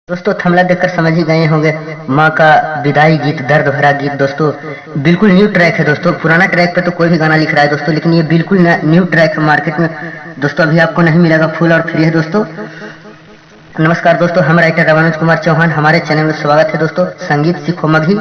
दोस्तों थंबनेल देखकर समझ ही गए होंगे माँ का विदाई गीत, दर्द भरा गीत। दोस्तों बिल्कुल न्यू ट्रैक है दोस्तों। पुराना ट्रैक पे तो कोई भी गाना लिख रहा है दोस्तों, लेकिन ये बिल्कुल न्यू ट्रैक है मार्केट में दोस्तों। अभी आपको नहीं मिलेगा, फुल और फ्री है दोस्तों। नमस्कार दोस्तों, हम राइटर रामानुज कुमार चौहान, हमारे चैनल में स्वागत है दोस्तों। संगीत सीखो मगही।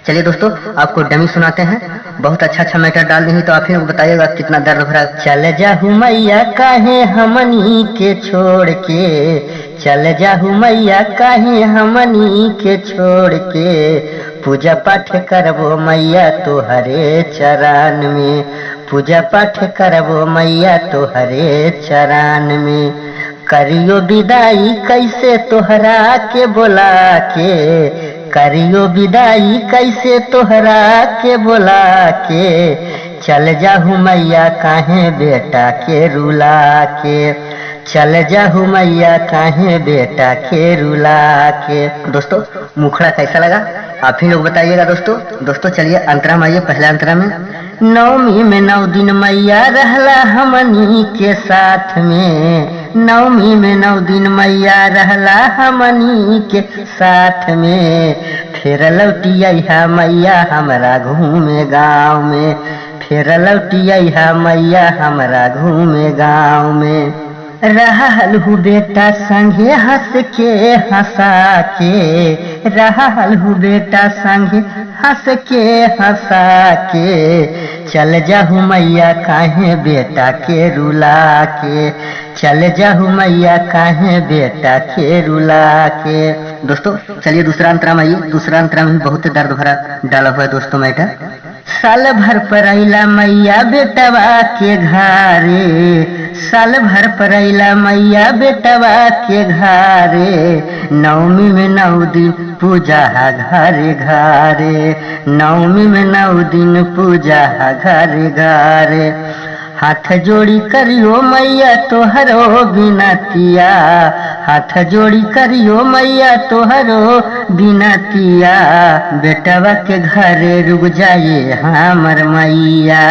चलिए दोस्तों आपको डमी सुनाते हैं। बहुत अच्छा मैटर डाल दी तो आप ही लोग बताइएगा कितना दर्द भरा। चल जाहू मैया काहे हमनी के छोड़ के, चल जाहू मैया काहे हमनी के छोड़ के, पूजा पाठ करबो मैया तोहरे चरण में, पूजा पाठ करबो मैया तोहरे चरण में। करियो विदाई कैसे तोहरा के बोला के, करियो विदाई कैसे तोहरा के बोला के, चल जाहू मैया काहे बेटा के रुला के, चल जाहू मैया काहे बेटा के रुला के। दोस्तों मुखड़ा कैसा लगा आप ही लोग बताइएगा दोस्तों चलिए अंतरा में आइए। पहला अंतरा में, नवमी में 9 दिन मैया रहला हमनी के साथ में, नवमी में 9 दिन मैया रहला हमनी के साथ में, फिर लौटिया मैया हमरा घूमे गाँव में, फिर लौटिया मैया हमरा घूमे गाँव में। रहल हूँ बेटा संगे हंस के हंसा के, रहल हूँ बेटा संगे हंस के हंसा के, चल जाहू मैया काहे बेटा के रुला के, चल जाहू मैया काहे बेटा के रुला के। दोस्तों चलिए दूसरा अंतरा में आइए। दूसरा अंतरा में बहुत दर्द भरा डाला हुआ है दोस्तों मैटर। साल भर पर अइला मैया बेटवा के घरे, साल भर पर अइला मैया बेटवा के घरे, नवमी में 9 दिन पूजा घरे घरे, नवमी में 9 दिन पूजा घरे घरे। हाथ जोड़ी करियो मैया तोहरो बिनतिया, हाथ जोड़ी करियो मैया तोहरो बिनतिया, बेटवा के घरे रुक जाए हमर मैया,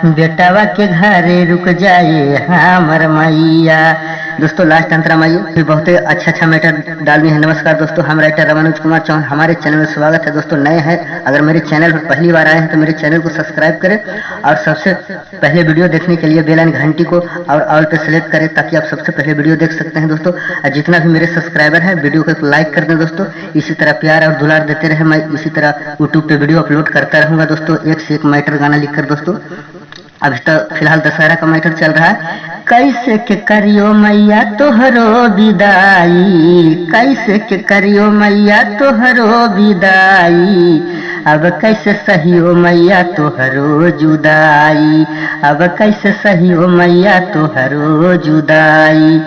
बेटवा के घरे रुक जाए हमर मैया। दोस्तों लास्ट अंतरा में आइए। बहुत अच्छा मैटर डालनी है। नमस्कार दोस्तों, हम राइटर रामानुज कुमार चौहान, हमारे चैनल में स्वागत है दोस्तों। नए हैं अगर मेरे चैनल पर पहली बार आए हैं तो मेरे चैनल को सब्सक्राइब करें और सबसे पहले वीडियो देखने के लिए बेल आइकन घंटी को और ऑल पे सेलेक्ट करें ताकि आप सबसे पहले वीडियो देख सकते हैं दोस्तों। और जितना भी मेरे सब्सक्राइबर है वीडियो को लाइक कर दें दोस्तों। इसी तरह प्यार और दुलार देते रहे। मैं इसी तरह यूट्यूब पे वीडियो अपलोड करता रहूंगा दोस्तों, एक से एक मैटर गाना लिखकर दोस्तों। अभी तो फिलहाल दशहरा का मैटर चल रहा है। कैसे के करियो मैया तोहरो विदाई, कैसे के करियो मैया तोहरो विदाई, अब कैसे सहियो मैया तोहरो जुदाई, अब कैसे सहियो मैया तोहरो जुदाई।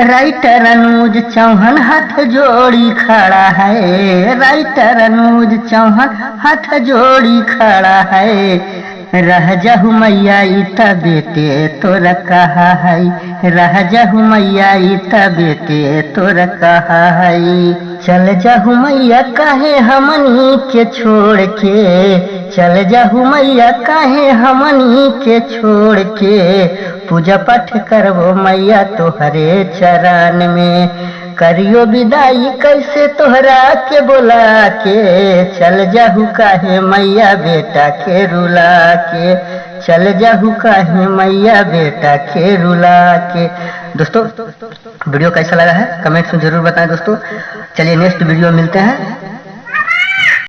राइटर अनुज चौहान हाथ जोड़ी खड़ा है, राइटर अनुज चौहान हाथ जोड़ी खड़ा है, रह जाहू मैया इता बेटे तोरा कहा है, रह जाहू मैया इता बेटे तोरा कहा है, चल जाहू मैया काहे हमनी के छोड़ के, चल जाहू मैया काहे हमनी के छोड़ के, पूजा पाठ करबो मैया तोहरे चरण में, करियो विदाई कैसे तोहरा के बोला के, चल जाहू काहे मैया बेटा के रुला के, चल जाहू काहे मैया बेटा के रुला के। दोस्तों वीडियो कैसा लगा है कमेंट्स में जरूर बताएं दोस्तों। चलिए नेक्स्ट वीडियो मिलते हैं।